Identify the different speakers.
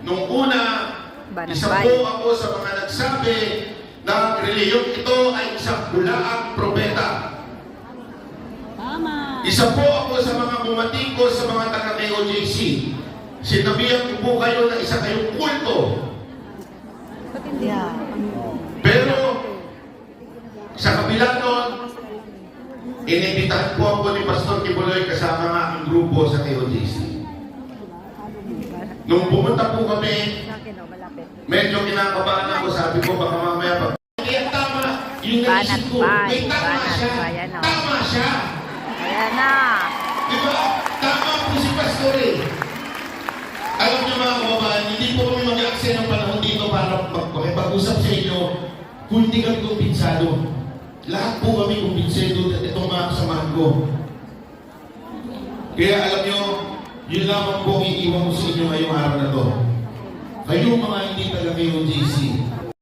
Speaker 1: Nung una, isa po ako sa mga nagsabi na reliyong ito ay isang bulaang propeta.
Speaker 2: Tama.
Speaker 1: Isa po ako sa mga bumatikos sa mga taga-KOJC. Sinabihan ko po kayo na isa kayong kulto.
Speaker 2: Yeah.
Speaker 1: Pero, sa kabila nun, inimbitahan po ako ni Pastor Kibuloy kasama ng aking grupo sa KOJC. Nung pumunta po kami, medyo kinakabahan ako, sabi ko baka mamaya pag... Kaya tama, yung naisip ko, may tama siya. Tama siya.
Speaker 2: Ayan na.
Speaker 1: Di ba? Tama po si Pastor eh. Alam niyo mga kababayan, hindi po kami mag-aksaya ng panahon dito para pag-usap sa inyo kung hindi kami kumpinsado. Lahat po kami kumpinsado at itong mga kasamahan ko. Kaya alam niyo, yun lamang po ang iiwan ko sa inyo ngayong araw na to. Kayong mga hindi taga-KOJC,